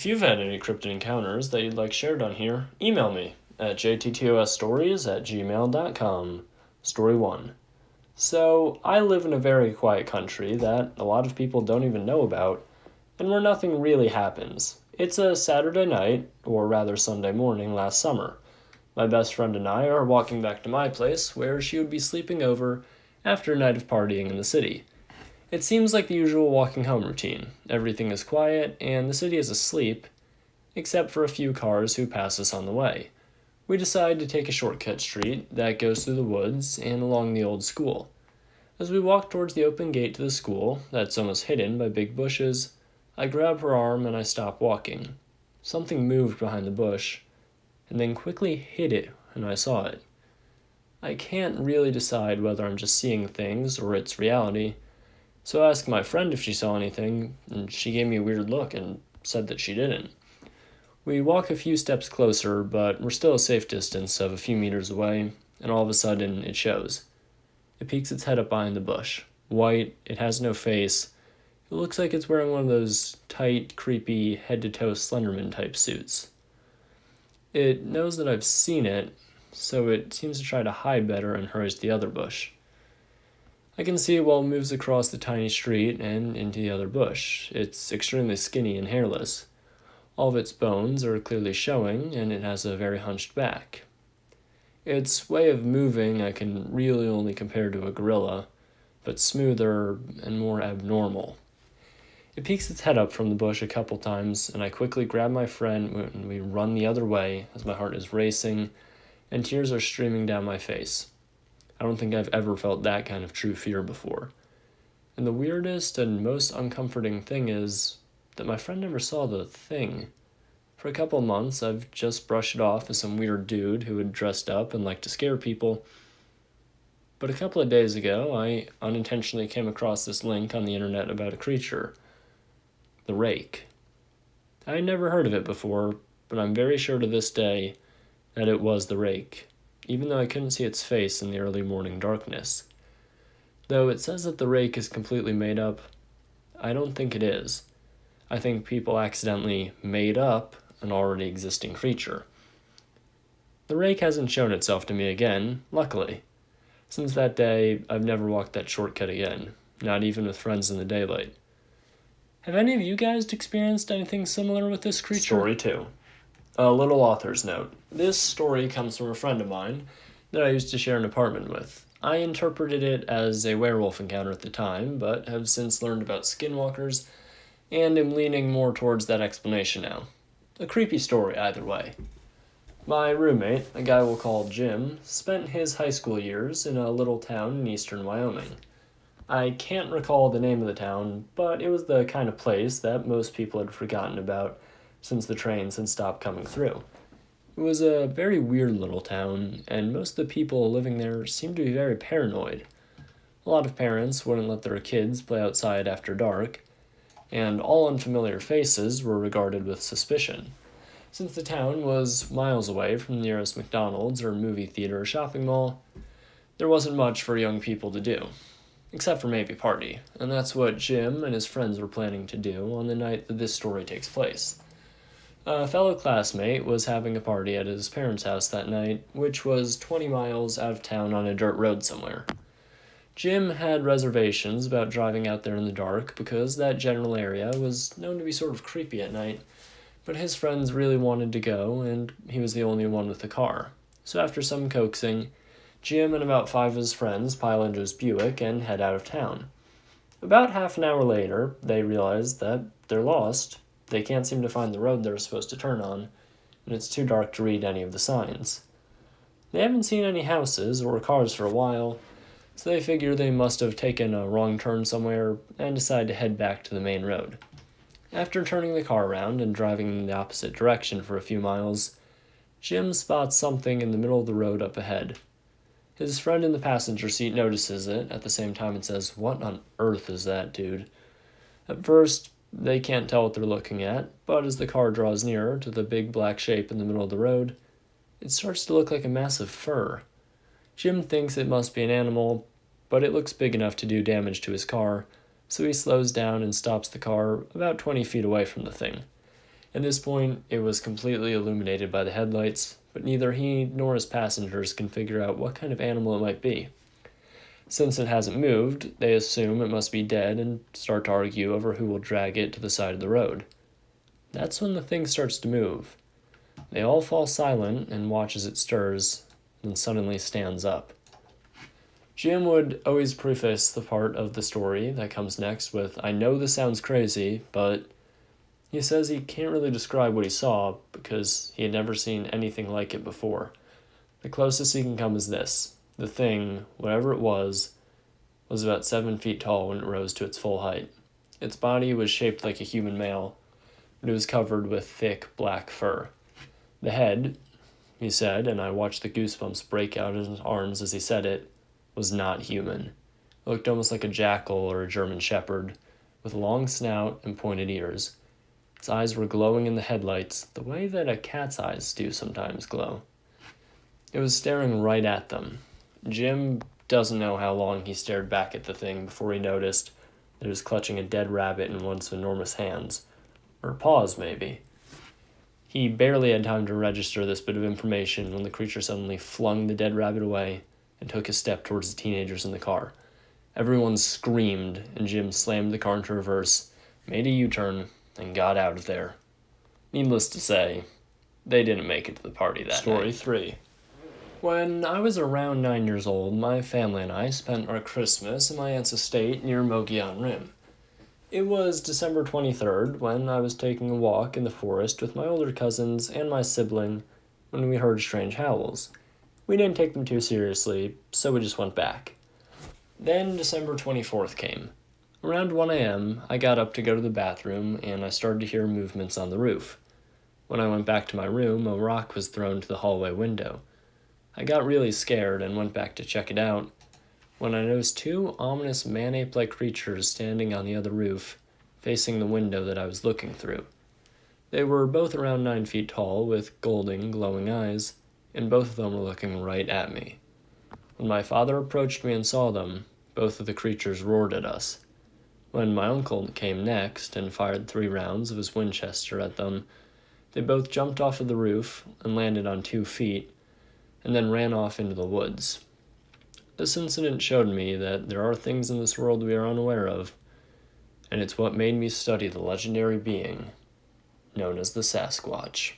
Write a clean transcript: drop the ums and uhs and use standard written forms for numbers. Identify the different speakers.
Speaker 1: If you've had any cryptid encounters that you'd like shared on here, email me at jttosstories@gmail.com. Story 1. So, I live in a very quiet country that a lot of people don't even know about, and where nothing really happens. It's a Saturday night, or rather Sunday morning last summer. My best friend and I are walking back to my place, where she would be sleeping over after a night of partying in the city. It seems like the usual walking home routine. Everything is quiet, and the city is asleep, except for a few cars who pass us on the way. We decide to take a shortcut street that goes through the woods and along the old school. As we walk towards the open gate to the school, that's almost hidden by big bushes, I grab her arm and I stop walking. Something moved behind the bush, and then quickly hid it when I saw it. I can't really decide whether I'm just seeing things or it's reality, so I asked my friend if she saw anything, and she gave me a weird look and said that she didn't. We walk a few steps closer, but we're still a safe distance of a few meters away, and all of a sudden it shows. It peeks its head up behind the bush. White, it has no face. It looks like it's wearing one of those tight, creepy, head-to-toe Slenderman type suits. It knows that I've seen it, so it seems to try to hide better and hurries to the other bush. I can see it while it moves across the tiny street and into the other bush. It's extremely skinny and hairless. All of its bones are clearly showing, and it has a very hunched back. Its way of moving I can really only compare to a gorilla, but smoother and more abnormal. It peeks its head up from the bush a couple times, and I quickly grab my friend and we run the other way as my heart is racing and tears are streaming down my face. I don't think I've ever felt that kind of true fear before. And the weirdest and most uncomforting thing is that my friend never saw the thing. For a couple months, I've just brushed it off as some weird dude who had dressed up and liked to scare people. But a couple of days ago, I unintentionally came across this link on the internet about a creature. The rake. I had never heard of it before, but I'm very sure to this day that it was the rake, even though I couldn't see its face in the early morning darkness. Though it says that the rake is completely made up, I don't think it is. I think people accidentally made up an already existing creature. The rake hasn't shown itself to me again, luckily. Since that day, I've never walked that shortcut again, not even with friends in the daylight. Have any of you guys experienced anything similar with this creature? Story 2. A little author's note. This story comes from a friend of mine that I used to share an apartment with. I interpreted it as a werewolf encounter at the time, but have since learned about skinwalkers, and am leaning more towards that explanation now. A creepy story either way. My roommate, a guy we'll call Jim, spent his high school years in a little town in eastern Wyoming. I can't recall the name of the town, but it was the kind of place that most people had forgotten about since the trains had stopped coming through. It was a very weird little town, and most of the people living there seemed to be very paranoid. A lot of parents wouldn't let their kids play outside after dark, and all unfamiliar faces were regarded with suspicion. Since the town was miles away from the nearest McDonald's or movie theater or shopping mall, there wasn't much for young people to do, except for maybe party, and that's what Jim and his friends were planning to do on the night that this story takes place. A fellow classmate was having a party at his parents' house that night, which was 20 miles out of town on a dirt road somewhere. Jim had reservations about driving out there in the dark because that general area was known to be sort of creepy at night, but his friends really wanted to go, and he was the only one with a car. So after some coaxing, Jim and about 5 of his friends pile into his Buick and head out of town. About half an hour later, they realize that they're lost. They can't seem to find the road they're supposed to turn on, and it's too dark to read any of the signs. They haven't seen any houses or cars for a while, so they figure they must have taken a wrong turn somewhere and decide to head back to the main road. After turning the car around and driving in the opposite direction for a few miles, Jim spots something in the middle of the road up ahead. His friend in the passenger seat notices it at the same time and says, "What on earth is that, dude?" At first, they can't tell what they're looking at, but as the car draws nearer to the big black shape in the middle of the road, it starts to look like a massive fur. Jim thinks it must be an animal, but it looks big enough to do damage to his car, so he slows down and stops the car about 20 feet away from the thing. At this point, it was completely illuminated by the headlights, but neither he nor his passengers can figure out what kind of animal it might be. Since it hasn't moved, they assume it must be dead and start to argue over who will drag it to the side of the road. That's when the thing starts to move. They all fall silent and watch as it stirs, then suddenly stands up. Jim would always preface the part of the story that comes next with, "I know this sounds crazy, but..." He says he can't really describe what he saw because he had never seen anything like it before. The closest he can come is this. The thing, whatever it was about 7 feet tall when it rose to its full height. Its body was shaped like a human male, but it was covered with thick black fur. The head, he said, and I watched the goosebumps break out in his arms as he said it, was not human. It looked almost like a jackal or a German shepherd, with a long snout and pointed ears. Its eyes were glowing in the headlights, the way that a cat's eyes do sometimes glow. It was staring right at them. Jim doesn't know how long he stared back at the thing before he noticed that it was clutching a dead rabbit in one of its enormous hands. Or paws, maybe. He barely had time to register this bit of information when the creature suddenly flung the dead rabbit away and took a step towards the teenagers in the car. Everyone screamed, and Jim slammed the car into reverse, made a U-turn, and got out of there. Needless to say, they didn't make it to the party that night. Story 3. When I was around 9 years old, my family and I spent our Christmas in my aunt's estate near Mogollon Rim. It was December 23rd when I was taking a walk in the forest with my older cousins and my sibling when we heard strange howls. We didn't take them too seriously, so we just went back. Then December 24th came. Around 1 a.m., I got up to go to the bathroom and I started to hear movements on the roof. When I went back to my room, a rock was thrown to the hallway window. I got really scared and went back to check it out when I noticed 2 ominous man-ape-like creatures standing on the other roof, facing the window that I was looking through. They were both around 9 feet tall, with golden, glowing eyes, and both of them were looking right at me. When my father approached me and saw them, both of the creatures roared at us. When my uncle came next and fired 3 rounds of his Winchester at them, they both jumped off of the roof and landed on 2 feet, and then ran off into the woods. This incident showed me that there are things in this world we are unaware of, and it's what made me study the legendary being known as the Sasquatch.